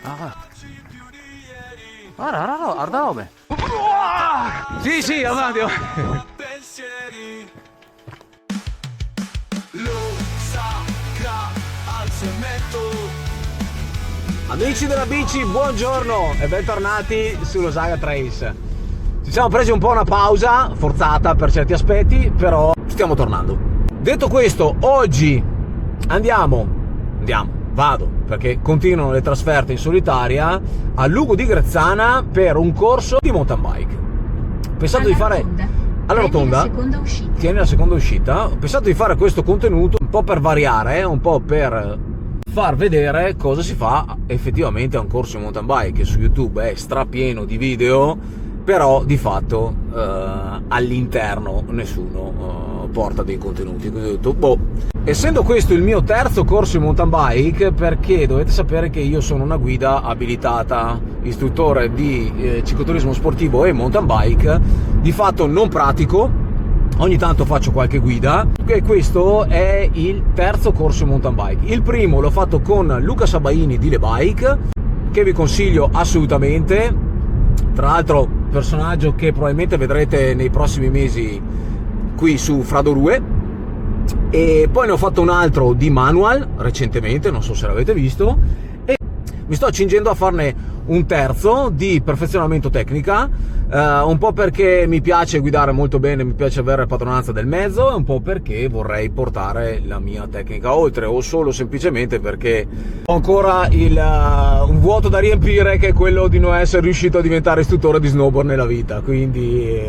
Ah. Guarda robe. Sì, avanti. Amici della bici, buongiorno e bentornati sullo Saga Trails. Ci siamo presi un po' una pausa, forzata per certi aspetti, però stiamo tornando. Detto questo, oggi vado, perché continuano le trasferte in solitaria a Lugo di Grezzana per un corso di mountain bike. Ho pensato di fare alla rotonda, tieni la seconda uscita. Ho pensato di fare questo contenuto un po' per variare, un po' per far vedere cosa si fa effettivamente a un corso di mountain bike, che su YouTube è strapieno di video, però di fatto all'interno nessuno porta dei contenuti. Quindi ho detto, essendo questo il mio terzo corso di mountain bike, perché dovete sapere che io sono una guida abilitata, istruttore di cicloturismo sportivo e mountain bike, di fatto non pratico, ogni tanto faccio qualche guida, e questo è il terzo corso di mountain bike. Il primo l'ho fatto con Luca Sabaini di Le Bike, che vi consiglio assolutamente, tra l'altro personaggio che probabilmente vedrete nei prossimi mesi qui su Fradorue. E poi ne ho fatto un altro di manual recentemente, non so se l'avete visto, e mi sto accingendo a farne un terzo di perfezionamento tecnica, un po' perché mi piace guidare molto bene, mi piace avere padronanza del mezzo, e un po' perché vorrei portare la mia tecnica oltre, o solo semplicemente perché ho ancora un vuoto da riempire, che è quello di non essere riuscito a diventare istruttore di snowboard nella vita. Quindi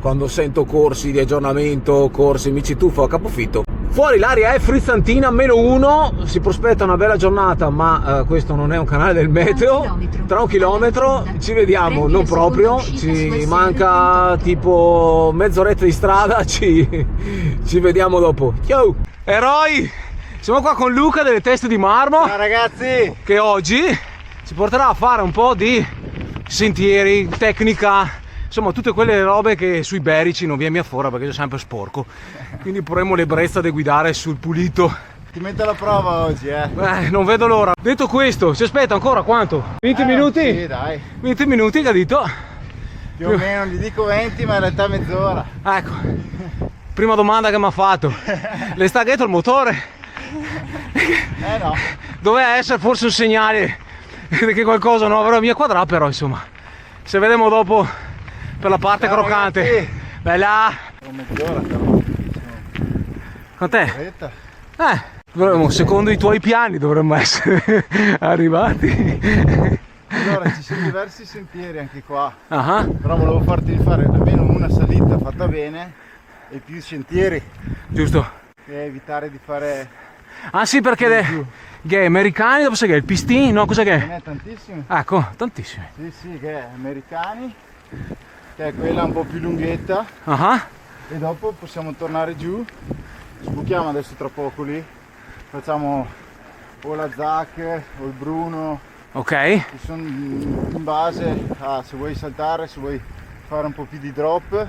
quando sento corsi di aggiornamento, corsi mi ci tuffo a capofitto. Fuori l'aria è frizzantina, -1, si prospetta una bella giornata, ma questo non è un canale del meteo. Tra un chilometro ci vediamo, non proprio, ci manca tipo mezz'oretta di strada, ci vediamo dopo. Ciao! Eroi! Siamo qua con Luca delle Teste di Marmo. Ciao ragazzi! Che oggi ci porterà a fare un po' di sentieri, tecnica, insomma tutte quelle robe che sui berici non viene fuori perché sono sempre sporco, quindi porremo l'ebbrezza di guidare sul pulito. Ti metto alla prova oggi, Non vedo l'ora. Detto questo, si aspetta ancora quanto? 20 minuti? Sì, dai. 20 minuti, che ha detto? Più o meno, gli dico 20, ma in realtà mezz'ora. Ecco, prima domanda che mi ha fatto. Le sta dietro il motore? No. Doveva essere forse un segnale che qualcosa non avrà mia quadra, però insomma, se vedremo dopo per la parte croccante. Ragazzi. Bella! Mezz'ora però. Quant'è? Secondo i tuoi piani dovremmo essere arrivati. Allora, ci sono diversi sentieri anche qua. Però volevo farti fare almeno una salita fatta bene e più sentieri. Giusto. E evitare di fare... Ah sì, perché gay americani, dopo sai che è il pistino, no? Cos'è che Non è? è tantissimi. Ecco, tantissimi. Sì, che è americani, che è quella un po' più lunghetta. E dopo possiamo tornare giù, sbuchiamo adesso tra poco lì, facciamo o la Zac o il Bruno, ok, che sono in base a se vuoi saltare, se vuoi fare un po' più di drop.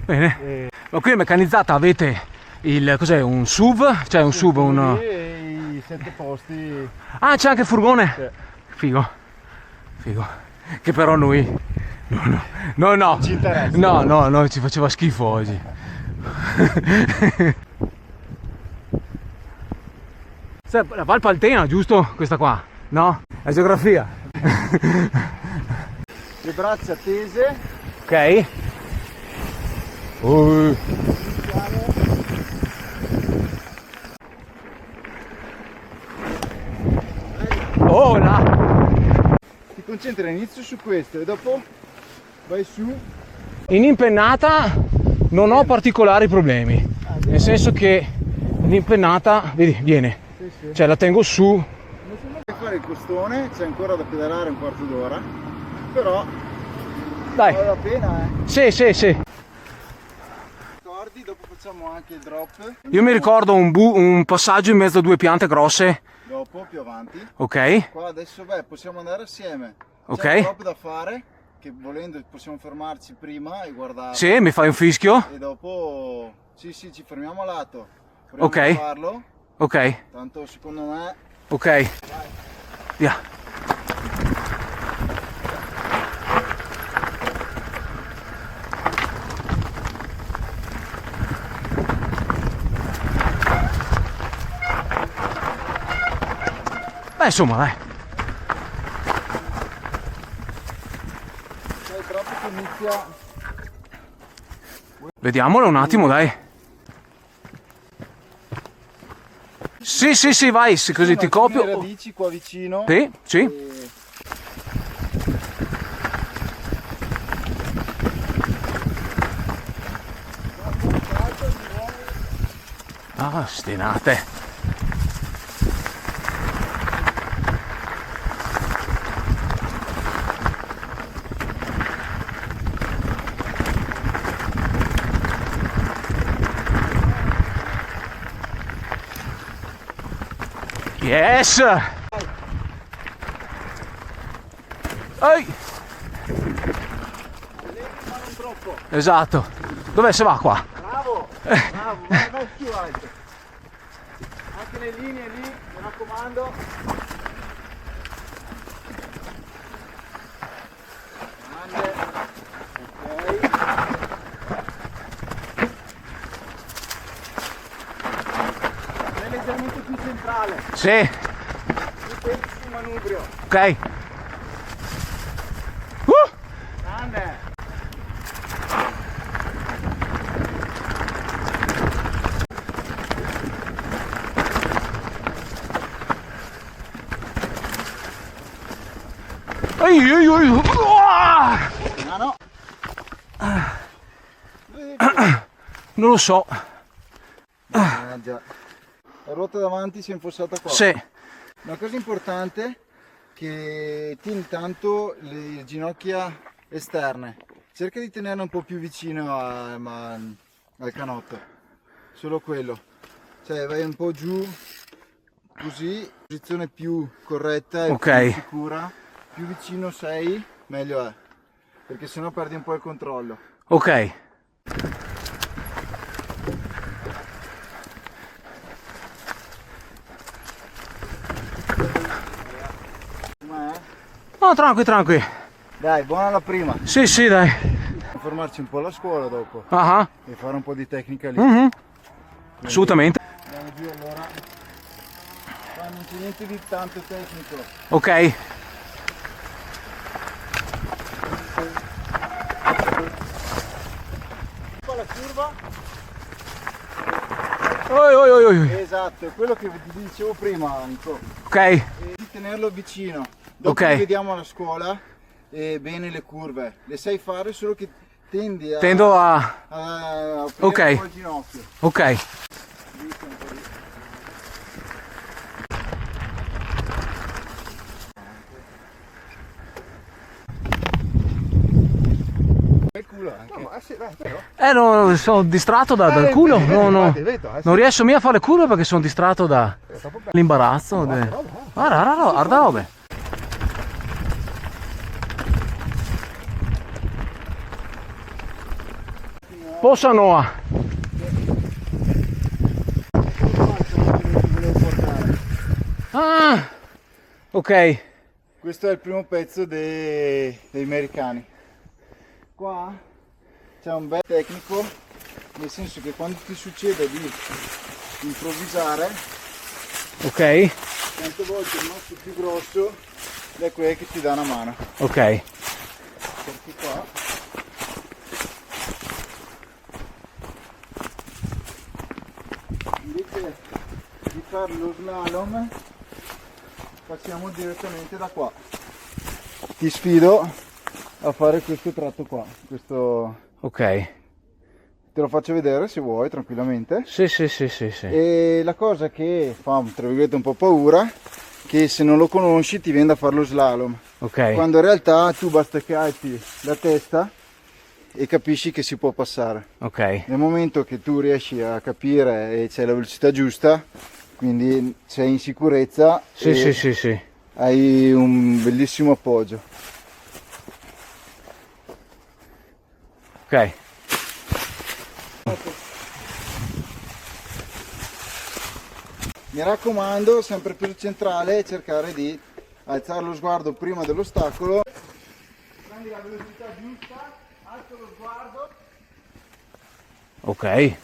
Bene. Ma qui è meccanizzata, avete cos'è, un SUV? Cioè un SUV, E i 7 posti. Ah, c'è anche il furgone? Sì. Figo, che però noi no, Ci interessa. no, ci faceva schifo oggi. La Val Paltena, giusto? Questa qua, no? La geografia. Le braccia tese. Ok. Là. Ti concentri all'inizio su questo e dopo vai su. In impennata non ho particolari problemi, nel senso che l'impennata, vedi, viene, Sì. cioè la tengo su. Non so mai fare il costone, c'è ancora da pedalare un quarto d'ora, però Dai. vale la pena, Sì. Ricordi, dopo facciamo anche il drop. Io mi ricordo un passaggio in mezzo a due piante grosse. Dopo, più avanti. Ok. Qua adesso possiamo andare assieme. Ok. C'è un drop da fare, che volendo possiamo fermarci prima e guardare. Sì, mi fai un fischio? E dopo sì, ci fermiamo a lato. Proviamo Ok. a farlo. Ok. Tanto secondo me. Ok. Via. Beh, insomma, dai. Sai proprio che inizia. Vediamolo un attimo, dai. Sì, sì, sì, vai, sì, così ti copio. Le radici qua vicino. Sì, sì. E... Ah, stinate. Yes! Ehi! Esatto. Dove si va qua? Bravo! Bravo, vai più alto. Anche le linee lì, mi raccomando. Grande. Ok. È leggermente più centrale. Sì. Più tempo sul manubrio. Ok. Grande. Ehi, ehi, ehi. Ah no. Non lo so. Già. La ruota davanti si è infossata qua. Sì. Una cosa importante è che tieni tanto le ginocchia esterne. Cerca di tenerle un po' più vicino al canotto. Solo quello. Cioè vai un po' giù così, posizione più corretta e Ok. più sicura. Più vicino sei, meglio è. Perché sennò perdi un po' il controllo. Ok. Com'è? No, tranqui, tranqui. Dai, buona la prima. Sì, sì, dai. Fermarci un po' alla scuola dopo Ah, e fare un po' di tecnica lì. mhm. Assolutamente. Andiamo giù allora. Qua non c'è niente di tanto tecnico. Ok. Qua la curva. Oi, oi, oi, oi. Esatto, è quello che ti dicevo prima, Nico. Ok. E di tenerlo vicino. Dopo Ok. li vediamo alla scuola e bene le curve. Le sai fare solo che tendi a, Tendo a... a aprire Ok. un po' il ginocchio. Ok. Il culo anche. No, sì, dai, però. No, sono distratto dal culo. Non riesco mica a fare curve perché sono distratto dall'imbarazzo. Guarda robe. Posa Noa. Ah, ok. Questo è il primo pezzo dei americani. Qua c'è un bel tecnico, nel senso che quando ti succede di improvvisare, Ok. tante volte il masso più grosso è quello che ti dà una mano. Ok. Perché qua invece di fare lo slalom facciamo direttamente da qua. Ti sfido a fare questo tratto qua, questo Ok. te lo faccio vedere se vuoi tranquillamente. Sì, sì, sì, sì, sì. E la cosa che fa tra virgolette un po' paura, che se non lo conosci ti viene da fare lo slalom, Ok. quando in realtà tu basta che alzi la testa e capisci che si può passare. Ok. Nel momento che tu riesci a capire e c'è la velocità giusta, quindi sei in sicurezza Sì, e sì, sì, sì. hai un bellissimo appoggio. Ok. Mi raccomando, sempre più centrale, cercare di alzare lo sguardo prima dell'ostacolo. Prendi la velocità giusta, alza lo sguardo. Ok.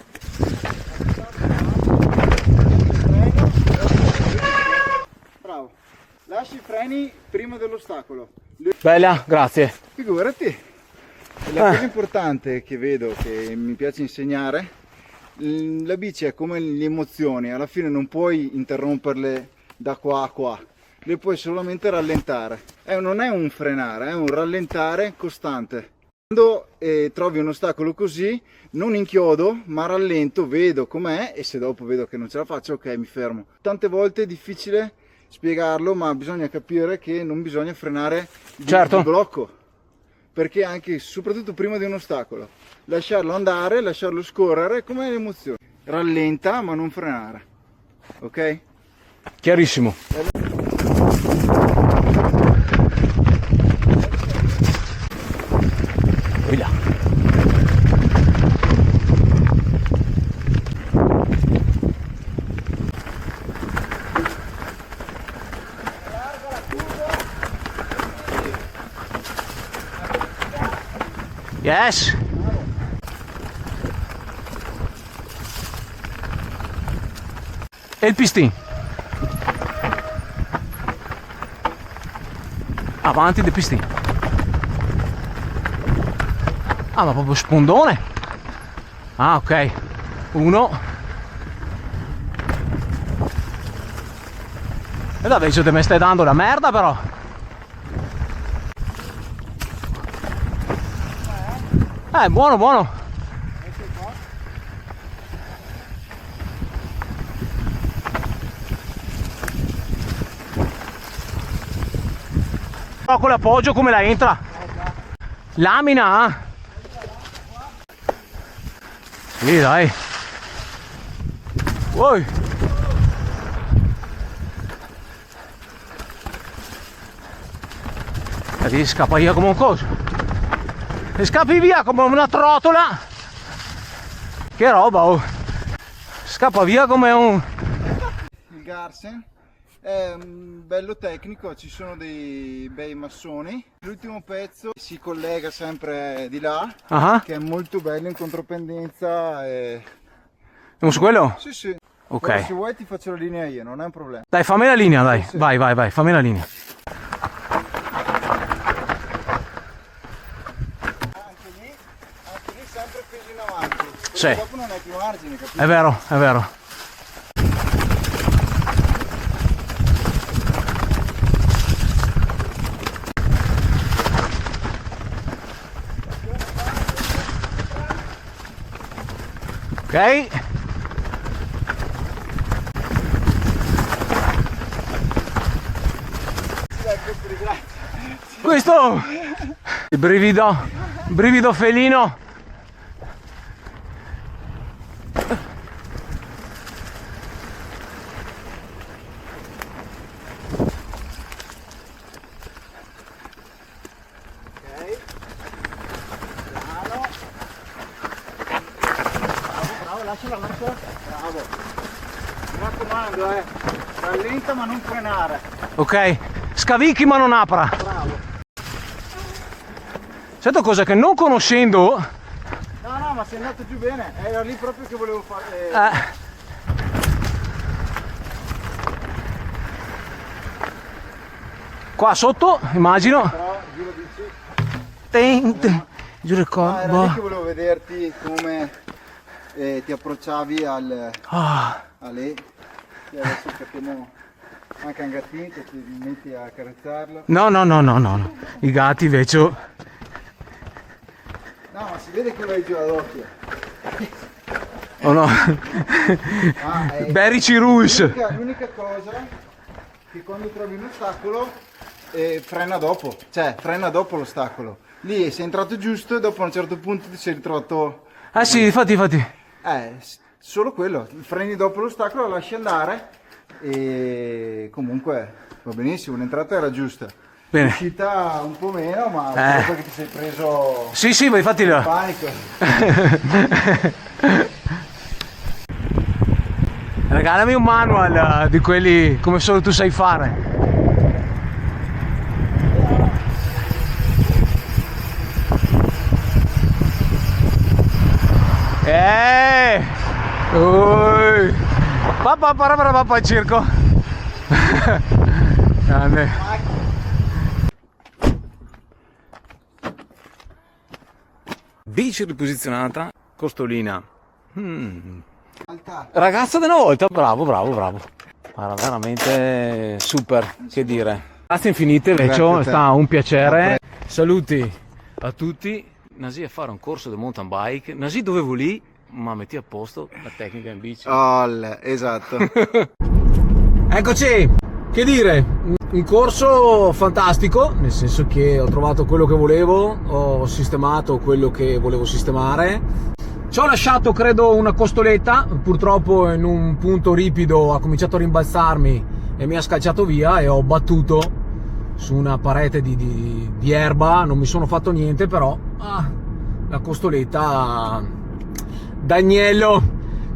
Bravo. lasci i freni prima dell'ostacolo. Bella, grazie. Figurati. La cosa importante che vedo, che mi piace insegnare, la bici è come le emozioni, alla fine non puoi interromperle da qua a qua, le puoi solamente rallentare. Non è un frenare, è un rallentare costante. Quando trovi un ostacolo così, non inchiodo, ma rallento, vedo com'è e se dopo vedo che non ce la faccio, ok, mi fermo. Tante volte è difficile spiegarlo, ma bisogna capire che non bisogna frenare di blocco, perché anche, soprattutto prima di un ostacolo, lasciarlo andare, lasciarlo scorrere come l'emozione. Rallenta, ma non frenare, ok? Chiarissimo. Yes. E il pistin. Avanti del pistin. Ah, ma proprio spondone. Ah, ok. Uno. E da invece te mi stai dando la merda però. Buono, buono. Però con l'appoggio come la entra? Lamina? Sì, dai. Uoi. E ti scappa via come un coso. E scappi via come una trottola. Che roba, oh. Scappa via come un... Il Garsen è bello tecnico, ci sono dei bei massoni. L'ultimo pezzo si collega sempre di là, che è molto bello in contropendenza. Non su quello? Sì, sì. Ok. Però se vuoi ti faccio la linea io, non è un problema. Dai, fammi la linea, dai. Sì. Vai, vai, vai, fammi la linea. Anche lì sempre peso in avanti. Sì. Dopo non hai più margine, capito? È vero, è vero. Ok. Questo il brivido felino. Lasciala. Bravo. Mi raccomando, rallenta ma non frenare. Ok. Scavicchi ma non apra. Bravo. Certo, cosa che non conoscendo... No, ma sei andato giù bene. Era lì proprio che volevo fare. Qua sotto, immagino. Però giuro dici. Giù il Era lì che volevo vederti come ti approcciavi a lei. E adesso cerchiamo anche un gattino, ti metti a carezzarlo. No. I gatti invece... No, ma si vede che vai giù ad occhio. Oh no. Berici Rules. L'unica cosa che quando trovi un ostacolo frena dopo. Cioè, frena dopo l'ostacolo. Lì sei entrato giusto e dopo a un certo punto ti sei ritrovato... Ah sì, infatti. Solo quello. Freni dopo l'ostacolo, lo lasci andare e comunque va benissimo, l'entrata era giusta. Bene. L'uscita un po' meno, ma perché ti sei preso Sì, ma infatti il panico. Regalami un manual di quelli come solo tu sai fare. Papà, circo. Bici riposizionata, costolina. Ragazzo della volta, bravo. Guarda, veramente super, che dire. Grazie infinite, Vecchio, è stato un piacere. Saluti a tutti. Nasi a fare un corso di mountain bike. Nasi dovevo lì, ma metti a posto la tecnica in bici. Esatto. Eccoci, che dire, un corso fantastico, nel senso che ho trovato quello che volevo, ho sistemato quello che volevo sistemare. Ci ho lasciato credo una costoletta, purtroppo in un punto ripido ha cominciato a rimbalzarmi e mi ha scalciato via e ho battuto su una parete di erba, non mi sono fatto niente, però la costoletta d'agnello,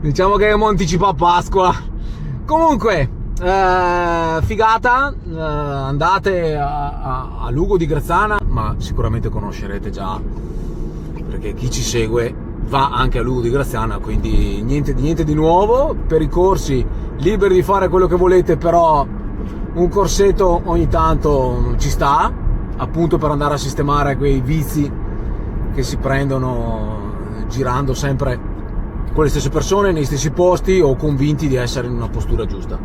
diciamo che mi anticipa a Pasqua. Comunque figata, andate a Lugo di Grezzana, ma sicuramente conoscerete già, perché chi ci segue va anche a Lugo di Grezzana, quindi niente di nuovo. Per i corsi liberi di fare quello che volete, però un corsetto ogni tanto ci sta, appunto per andare a sistemare quei vizi che si prendono girando sempre con le stesse persone nei stessi posti o convinti di essere in una postura giusta.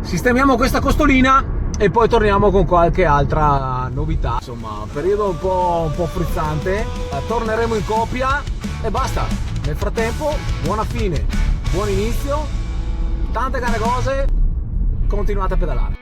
Sistemiamo questa costolina e poi torniamo con qualche altra novità. Insomma, periodo un po' frizzante, torneremo in coppia e basta. Nel frattempo, buona fine, buon inizio, tante care cose, continuate a pedalare.